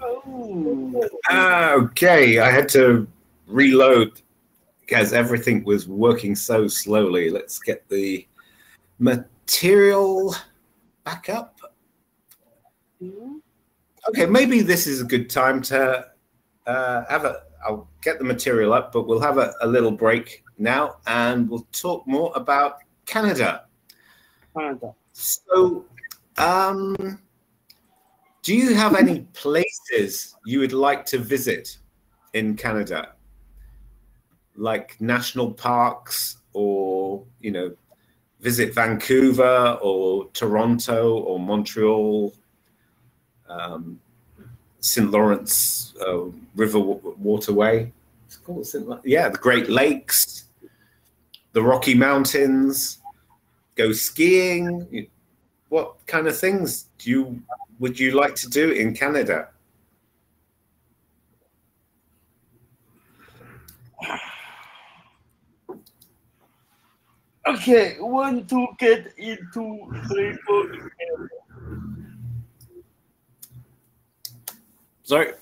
Oh. Okay, I had to reload because everything was working so slowly. Let's get the material back up. Okay, maybe this is a good time to I'll get the material up, but we'll have a little break now and we'll talk more about Canada. So, do you have any places you would like to visit in Canada? Like national parks, or, you know, visit Vancouver or Toronto or Montreal, St. Lawrence River Waterway. It's called the Great Lakes, the Rocky Mountains, go skiing. What kind of things would you like to do in Canada? Okay, want to get into travel. Sorry.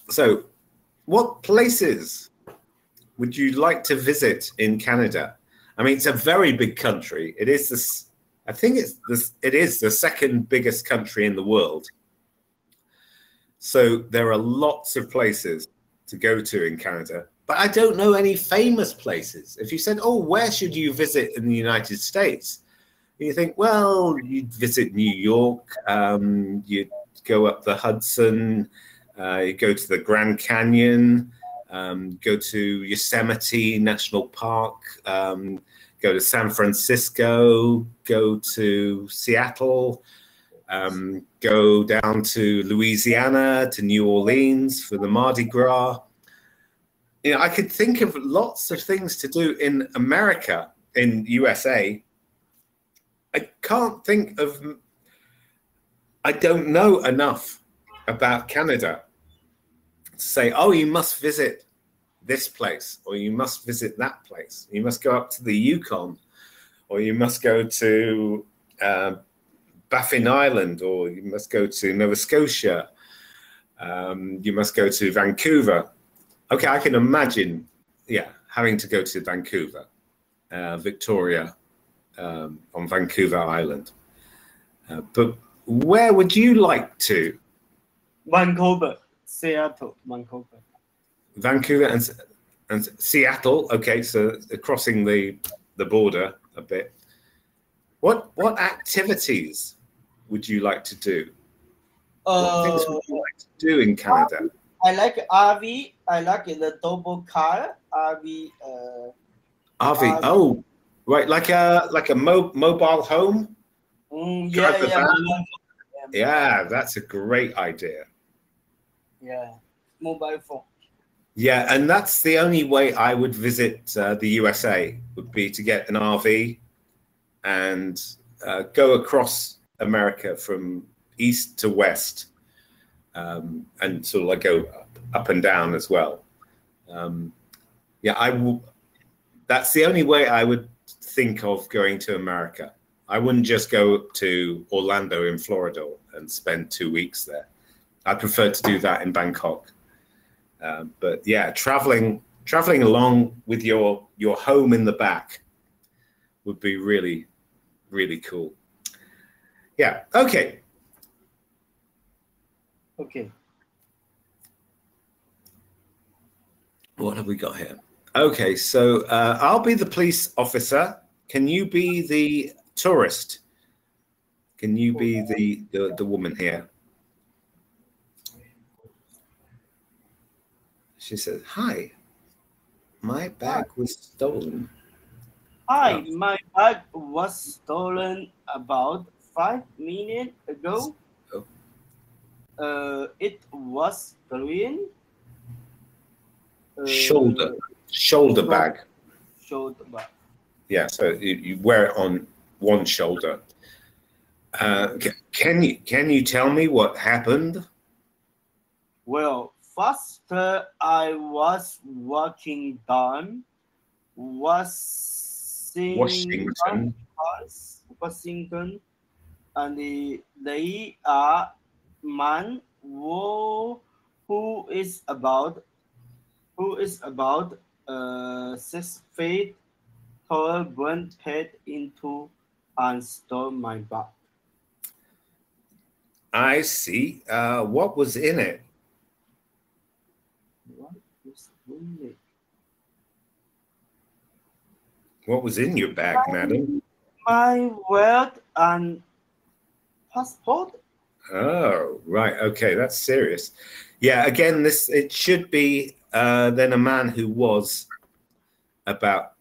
So, what places would you like to visit in Canada? I mean, it's a very big country. It is this. I think it is the second biggest country in the world. So there are lots of places to go to in Canada, but I don't know any famous places. If you said, oh, where should you visit in the United States? You think, well, you'd visit New York, you'd go up the Hudson, you go to the Grand Canyon, go to Yosemite National Park, go to San Francisco, go to Seattle, go down to Louisiana, to New Orleans for the Mardi Gras. You know, I could think of lots of things to do in America, in USA. I can't think of, I don't know enough about Canada to say, oh, you must visit this place, or you must visit that place. You must go up to the Yukon, or you must go to Baffin Island, or you must go to Nova Scotia. You must go to Vancouver. Okay, I can imagine, having to go to Vancouver, Victoria, on Vancouver Island. But where would you like to? Vancouver, Seattle, Vancouver. Vancouver and Seattle. Okay, so crossing the border a bit. What activities would you like to do? What things would you like to do in Canada? I like RV. I like the double car RV. RV. Oh, right, like a mobile home. Yeah, that's a great idea. Yeah, mobile phone. Yeah, and that's the only way I would visit the USA, would be to get an RV and go across America from east to west, and sort of like go up and down as well. That's the only way I would think of going to America. I wouldn't just go to Orlando in Florida and spend 2 weeks there. I prefer to do that in Bangkok. But yeah, traveling along with your home in the back would be really, really cool. Yeah. Okay. Okay. What have we got here? Okay, so I'll be the police officer. Can you be the tourist? Can you be the woman here? She said, hi, my bag was stolen. Hi, my bag was stolen about 5 minutes ago. It was green. Shoulder bag. Shoulder bag. Yeah, so you wear it on one shoulder. Can you tell me what happened? Well, first I was walking down Washington, and the man wore who is about 6 feet tall went head into and stole my bag. I see. What was in it? What is in it? What was in your bag, madam? My wallet and passport. Oh, right. Okay, that's serious. Yeah, again, it should be then a man who was about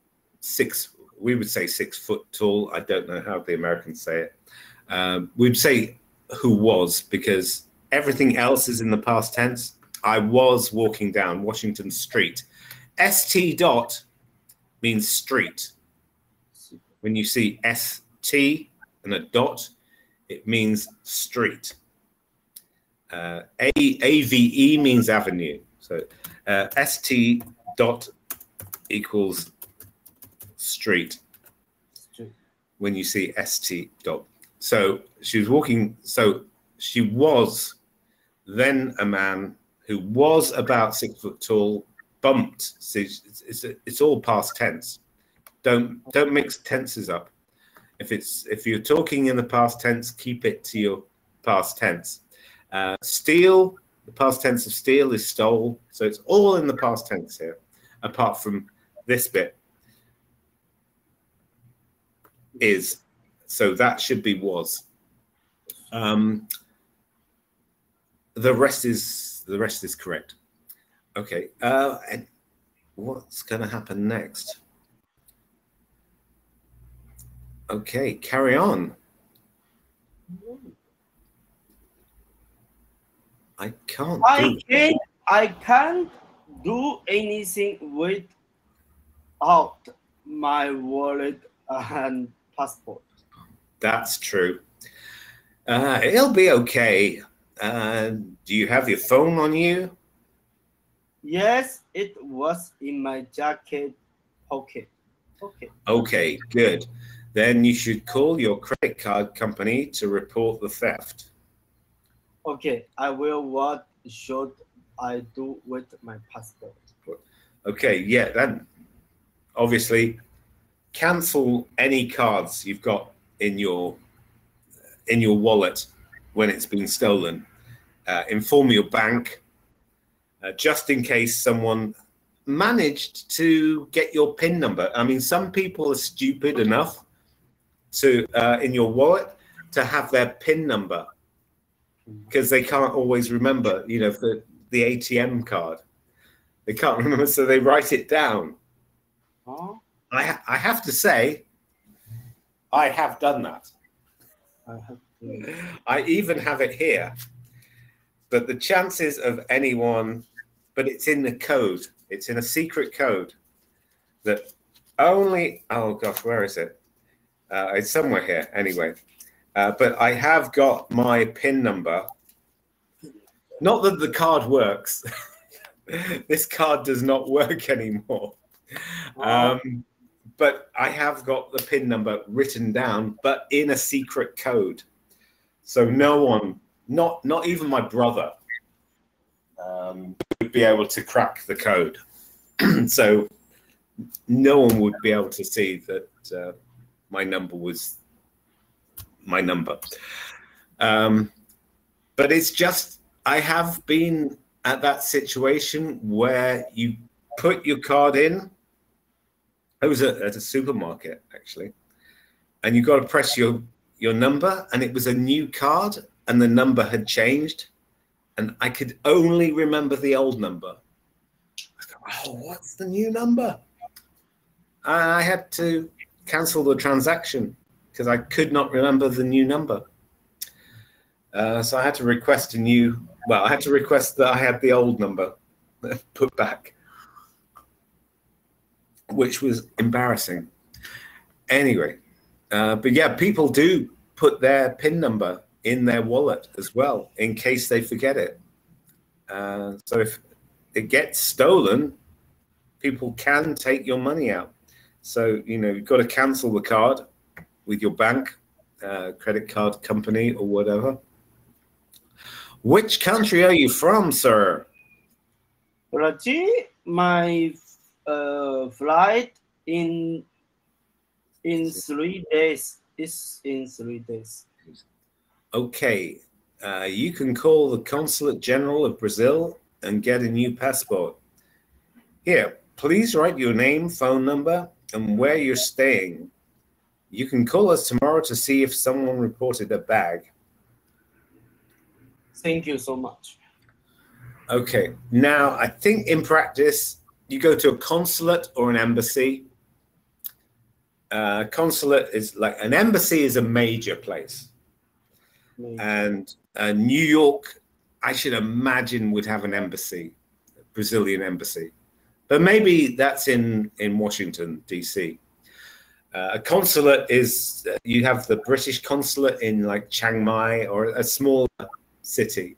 we would say 6 foot tall. I don't know how the Americans say it. We'd say who was, because everything else is in the past tense. I was walking down Washington Street. ST dot means street. When you see ST and a dot, it means street. AVE means avenue. So ST dot equals street when you see ST dot. So she was walking. So she was then a man who was about 6 foot tall, bumped. So it's all past tense. Don't mix tenses up. If you're talking in the past tense, keep it to your past tense. Steal, the past tense of steal is stole. So it's all in the past tense here, apart from this bit. Is, so that should be was. The rest is correct. Okay. And what's going to happen next? Okay, carry on. I can't do anything without my wallet and passport. That's true. It'll be okay. Do you have your phone on you? Yes, it was in my jacket pocket. Okay, good. Then you should call your credit card company to report the theft. Okay, I will. What should I do with my passport? Okay, yeah, then obviously cancel any cards you've got in your wallet when it's been stolen. Inform your bank, just in case someone managed to get your PIN number. I mean, some people are stupid enough to in your wallet to have their PIN number because they can't always remember, you know, the ATM card. They can't remember, so they write it down. Huh? I have to say, I have done that. I even have it here. But the chances of anyone, but it's in the code. It's in a secret code that only, oh gosh, where is it? It's somewhere here anyway. But I have got my PIN number. Not that the card works. This card does not work anymore. But I have got the PIN number written down, but in a secret code. So no one, not even my brother, would be able to crack the code. So no one would be able to see that my number was my number. But it's just, I have been at that situation where you put your card in. I was at a supermarket, actually, and you got to press your number, and it was a new card, and the number had changed, and I could only remember the old number. I go, oh, what's the new number? I had to cancel the transaction because I could not remember the new number. So I had to request I had to request that I had the old number put back, which was embarrassing. Anyway, but yeah, people do put their PIN number in their wallet as well in case they forget it. So if it gets stolen, people can take your money out. So, you know, you've got to cancel the card with your bank, credit card company or whatever. Which country are you from, sir? Brazil, my flight in 3 days. It's in 3 days. Okay, you can call the Consulate General of Brazil and get a new passport. Here, please write your name, phone number, and where you're staying. You can call us tomorrow to see if someone reported a bag. Thank you so much. Okay, now I think in practice, you go to a consulate or an embassy. Consulate is like an embassy is a major place. And New York, I should imagine, would have an embassy, a Brazilian embassy. But maybe that's in Washington, D.C. A consulate is, you have the British consulate in like Chiang Mai or a small city.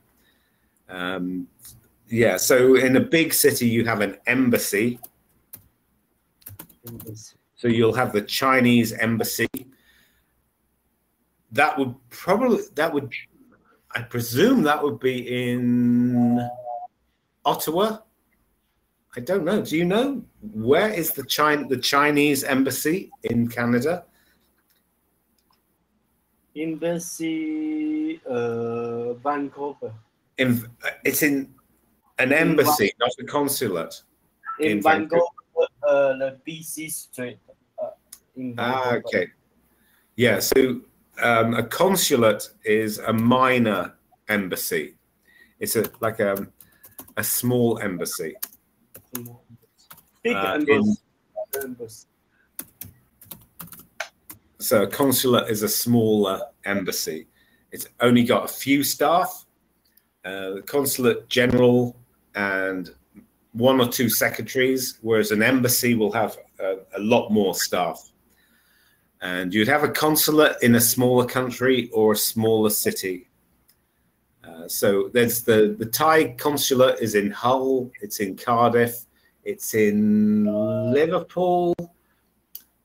Yeah, so in a big city, you have an embassy. So you'll have the Chinese embassy. I presume that would be in Ottawa. I don't know. Do you know where is the Chinese embassy in Canada? Embassy, Vancouver. It's in an embassy, not a consulate. In Vancouver, the BC Street. Okay. Yeah. So a consulate is a minor embassy. It's like a small embassy. Big embassy. So a consulate is a smaller embassy. It's only got a few staff. The consulate general and 1 or 2 secretaries, whereas an embassy will have a lot more staff. And you'd have a consulate in a smaller country or a smaller city. So there's the Thai consulate is in Hull, it's in Cardiff, it's in Liverpool,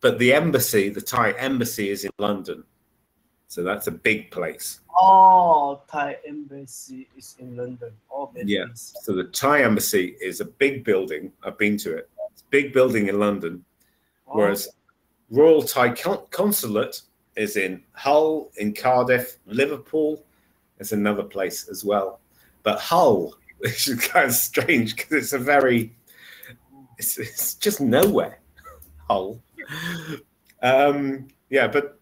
but the embassy, the Thai embassy, is in London. So that's a big place. Oh, Thai embassy is in London. Oh, yeah. So the Thai embassy is a big building. I've been to it. It's a big building in London, whereas Royal Thai Consulate is in Hull, in Cardiff, Liverpool. There's another place as well. But Hull, which is kind of strange because it's just nowhere. Hull. Yeah, but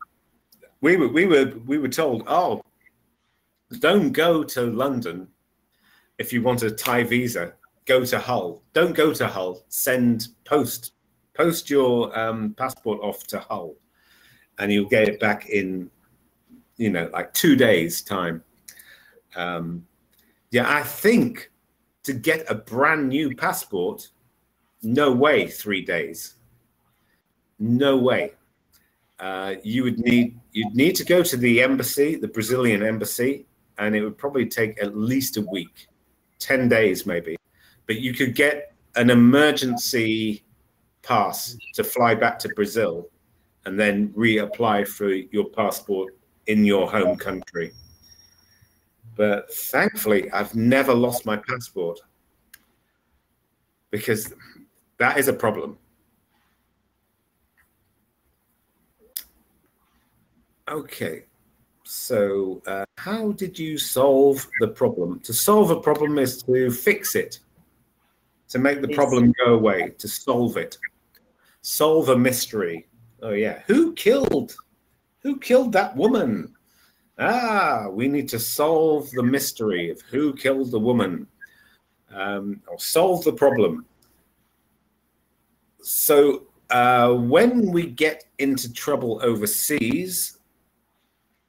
we were told, oh, don't go to London if you want a Thai visa. Go to Hull. Don't go to Hull. Post your passport off to Hull, and you'll get it back in, like 2 days' time. Yeah, I think to get a brand new passport, no way 3 days. No way. You'd need to go to the embassy, the Brazilian embassy, and it would probably take at least a week, 10 days maybe. But you could get an emergency pass to fly back to Brazil and then reapply for your passport in your home country. But thankfully, I've never lost my passport, because that is a problem. Okay, so how did you solve the problem? To solve a problem is to fix it, to make the problem go away, to solve it. Solve a mystery. Oh yeah, who killed that woman? We need to solve the mystery of who killed the woman, or solve the problem. So when we get into trouble overseas,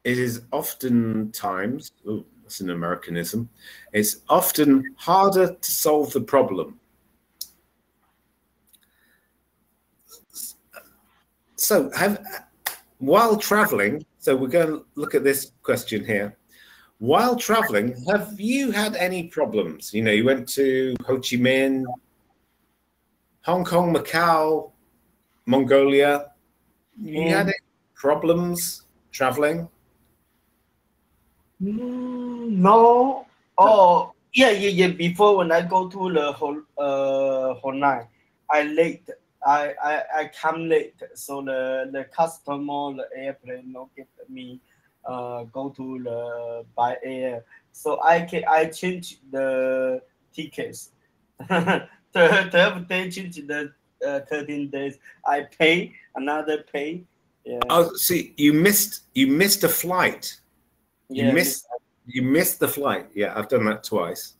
it is oftentimes, oh, that's an Americanism, it's often harder to solve the problem. So while traveling, so we're going to look at this question here. While traveling, have you had any problems? You went to Ho Chi Minh, Hong Kong, Macau, Mongolia. You had any problems traveling? No. Oh, Yeah. Before when I go to the whole night, I late. I come late, so the customer, the airplane, no get me go to the by air. So I change the tickets. The 12 day change the 13 days. I pay another pay. Yeah. Oh, see, you missed a flight. Yeah. You missed the flight. Yeah, I've done that twice.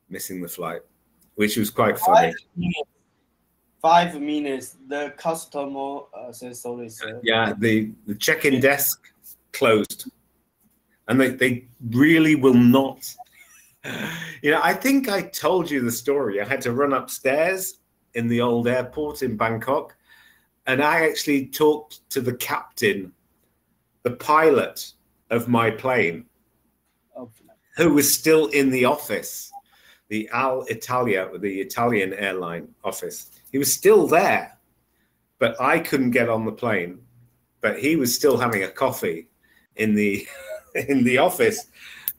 Missing the flight, which was quite funny. 5 minutes. The customer says sorry, sir. Yeah, the check-in desk closed, and they really will not. You know, I think I told you the story. I had to run upstairs in the old airport in Bangkok, and I actually talked to the captain, the pilot of my plane, who was still in the office, the Alitalia, the Italian airline office. He was still there, but I couldn't get on the plane. But he was still having a coffee in the in the office.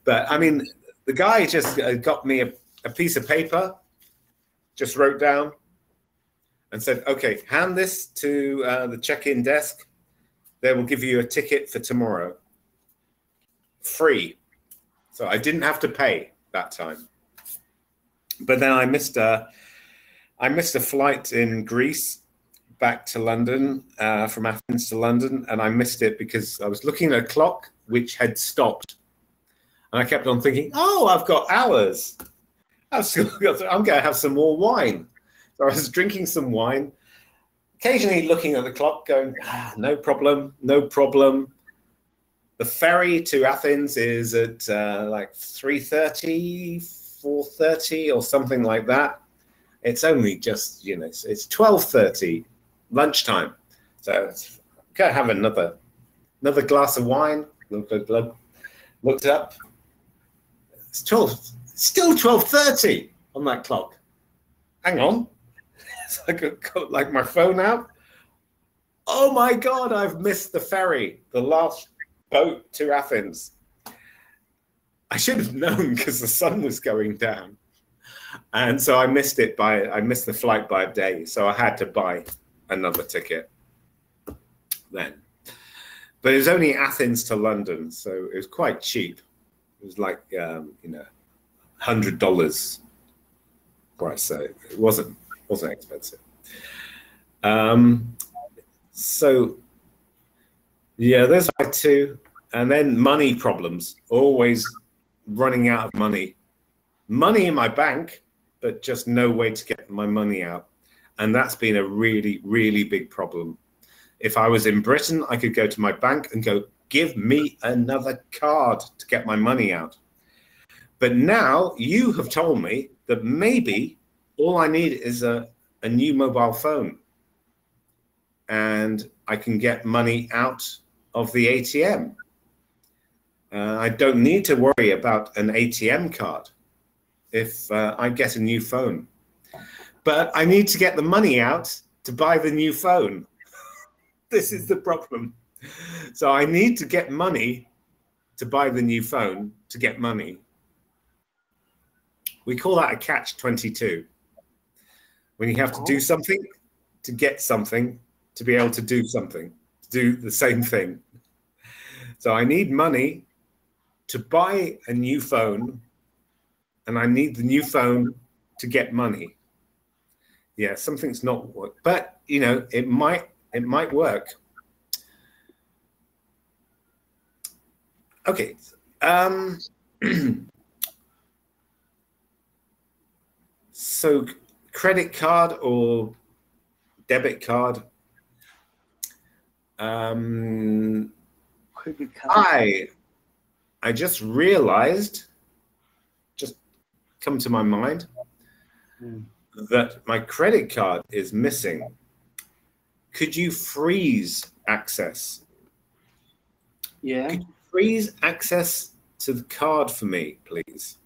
But I mean, the guy just got me a piece of paper, just wrote down, and said, "Okay, hand this to the check-in desk. They will give you a ticket for tomorrow, free." So I didn't have to pay that time. But then I missed a flight in Greece back to London, from Athens to London, and I missed it because I was looking at a clock which had stopped. And I kept on thinking, oh, I've got hours. I'm going to have some more wine. So I was drinking some wine, occasionally looking at the clock going, no problem, no problem. The ferry to Athens is at like 3:30, 4:30 or something like that. It's only just, you know, it's 12:30, lunchtime. So I'm going to have another glass of wine. Looked up. It's still 12:30 on that clock. Hang on. So I got like my phone out. Oh my God, I've missed the ferry, the last boat to Athens. I should have known because the sun was going down. And so I missed the flight by a day. So I had to buy another ticket then. But it was only Athens to London, so it was quite cheap. It was like, $100 price, so it wasn't expensive. So yeah, those are my two. And then money problems, always running out of money. Money in my bank, but just no way to get my money out. And that's been a really, really big problem. If I was in Britain, I could go to my bank and go, give me another card to get my money out. But now you have told me that maybe all I need is a new mobile phone. And I can get money out of the ATM. I don't need to worry about an ATM card if I get a new phone. But I need to get the money out to buy the new phone. This is the problem. So I need to get money to buy the new phone to get money. We call that a catch-22. When you have to do something to get something, to be able to do something, to do the same thing. So I need money to buy a new phone, and I need the new phone to get money. Yeah, something's not work, but you know, it might work. Okay. So credit card or debit card. Credit card. I just realized, just come to my mind, that my credit card is missing. Could you freeze access? Yeah. Could you freeze access to the card for me, please?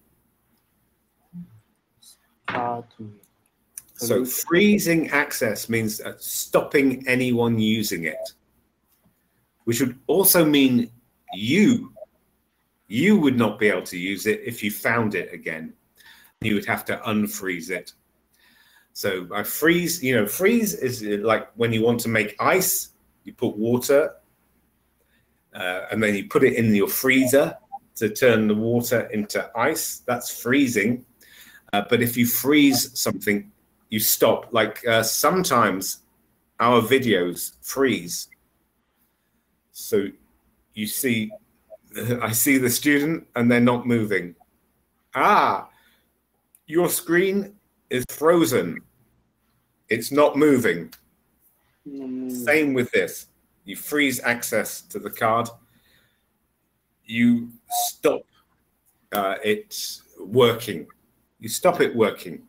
So freezing access means stopping anyone using it, which would also mean you You would not be able to use it if you found it again. You would have to unfreeze it. So I freeze, freeze is like when you want to make ice, you put water and then you put it in your freezer to turn the water into ice. That's freezing. But if you freeze something, you stop. Like sometimes our videos freeze. So you see, I see the student and they're not moving. Ah, your screen is frozen. It's not moving. Same with this. You freeze access to the card. You stop it working. You stop it working.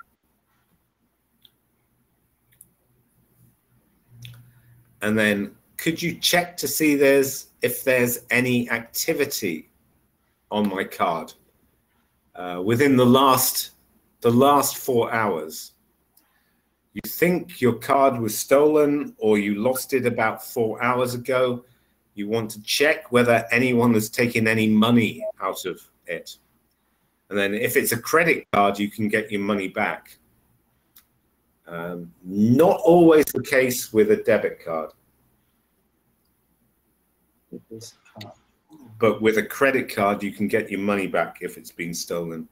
And then could you check to see if there's any activity on my card within the last 4 hours? You think your card was stolen or you lost it about 4 hours ago. You want to check whether anyone has taken any money out of it. And then if it's a credit card, you can get your money back. Not always the case with a debit card. But with a credit card, you can get your money back if it's been stolen.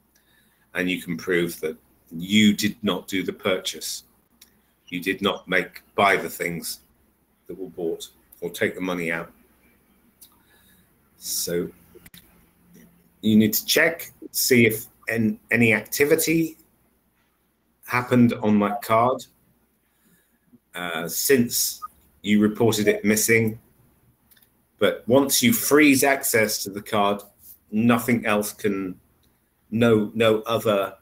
And you can prove that you did not do the purchase. You did not buy the things that were bought or take the money out. So you need to check, see if any activity happened on my card since you reported it missing. But once you freeze access to the card, nothing else no other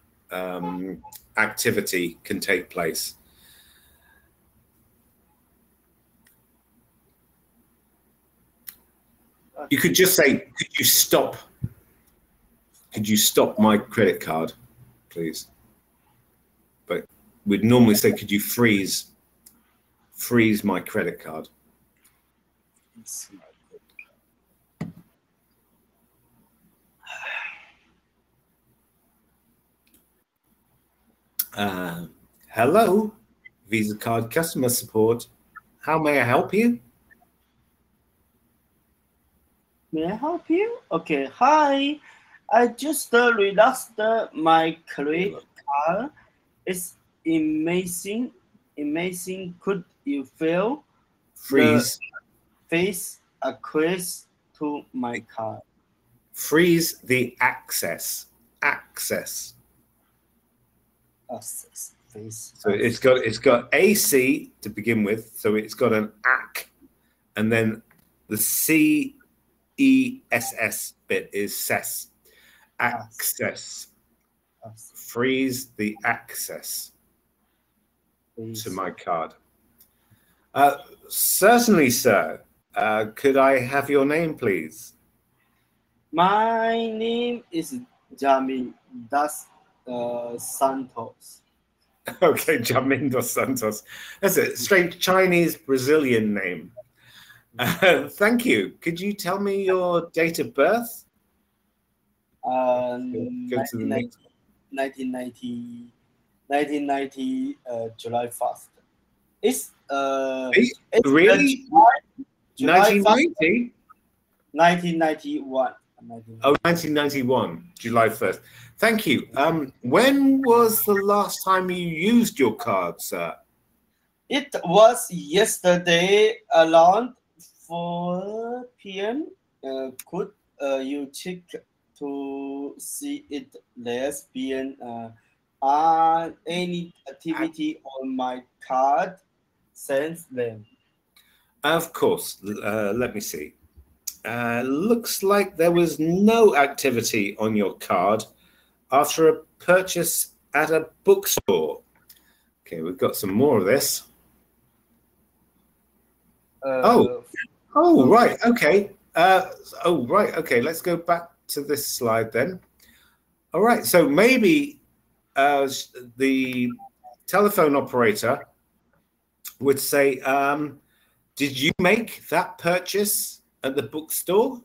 activity can take place. You could just say, could you stop my credit card, please? But we'd normally say, could you freeze my credit card? Hello, Visa Card Customer Support. How may I help you? May I help you? Okay, hi. I just relaxed my credit card. It's amazing. Could you freeze a quiz to my card? Freeze the access. So it's got AC to begin with. So it's got an AC, and then the CESS bit is SES. Access. Freeze the access to my card. Certainly, sir. Could I have your name, please? My name is Jamin Santos. Okay, Jamin dos Santos. That's a strange Chinese Brazilian name. Thank you. Could you tell me your date of birth? 1990, July 1st. It's really? July 1990? 1991. Oh, 1991, July 1st. Thank you. When was the last time you used your card, sir? It was yesterday around 4 p.m. Could you check to see it there's been any activity on my card since then? Of course. Let me see. Looks like there was no activity on your card after a purchase at a bookstore. Okay, we've got some more of this. Right. Okay. Right. Okay. Let's go back to this slide then. All right. So maybe the telephone operator would say, did you make that purchase at the bookstore?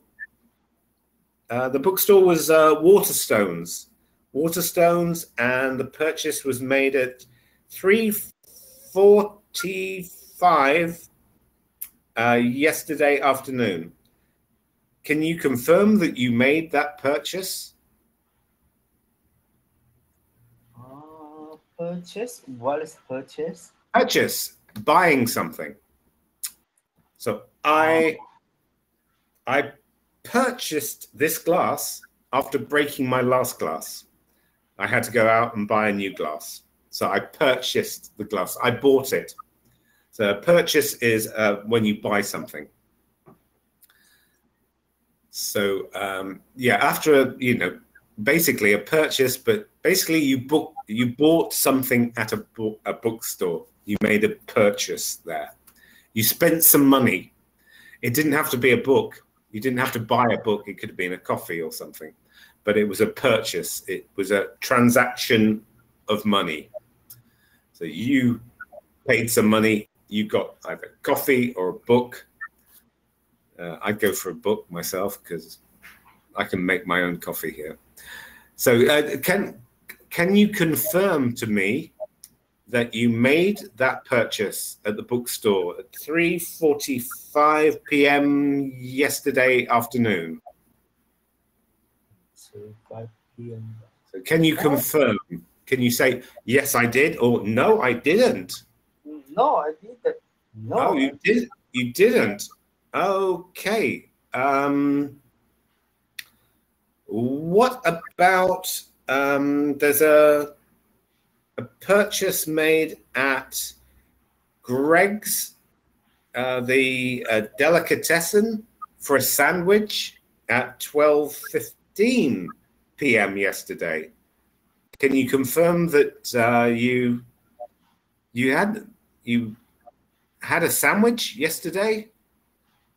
The bookstore was Waterstones. Waterstones, and the purchase was made at 3:45 yesterday afternoon. Can you confirm that you made that purchase? Purchase? What is purchase? Purchase, buying something. So I purchased this glass after breaking my last glass. I had to go out and buy a new glass. So I purchased the glass. I bought it. So a purchase is when you buy something. So yeah, after basically a purchase, but basically you bought something at a bookstore. You made a purchase there. You spent some money. It didn't have to be a book. You didn't have to buy a book. It could have been a coffee or something, but it was a purchase. It was a transaction of money. So you paid some money. You got either coffee or a book. I'd go for a book myself because I can make my own coffee here. So can you confirm to me that you made that purchase at the bookstore at 3:45 p.m. yesterday afternoon? 5 p.m. So can you confirm? Can you say, yes, I did, or no, I didn't? No, I didn't. No. Oh, you did. You didn't. Okay. What about there's a purchase made at Greg's, the delicatessen, for a sandwich at 12:15 p.m. yesterday. Can you confirm that you had a sandwich yesterday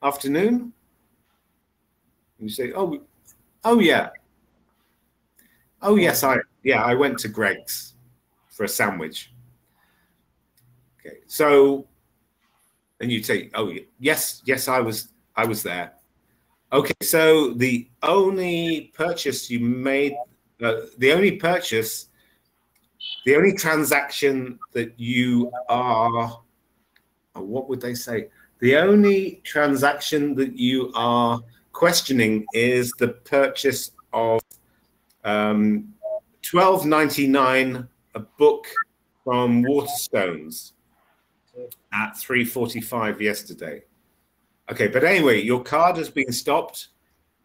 afternoon? You say, oh yeah, oh yes, I went to Greg's for a sandwich. Okay, so, and you say, oh yes, I was there. Okay, so the only purchase you made, the only transaction that you are, what would they say? The only transaction that you are questioning is the purchase of $12.99, a book from Waterstones at 3:45 yesterday. Okay, but anyway, your card has been stopped.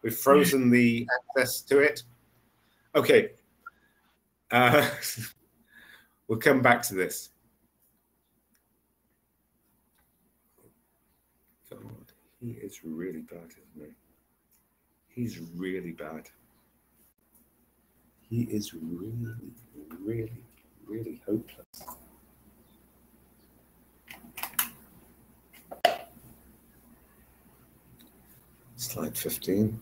We've frozen the access to it. Okay, we'll come back to this. God, he is really bad, isn't he? He's really bad. He is really, really, really hopeless. Slide 15.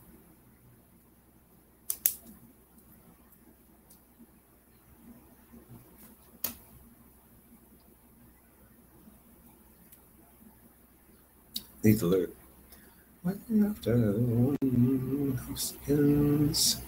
Need to look. After 1 seconds.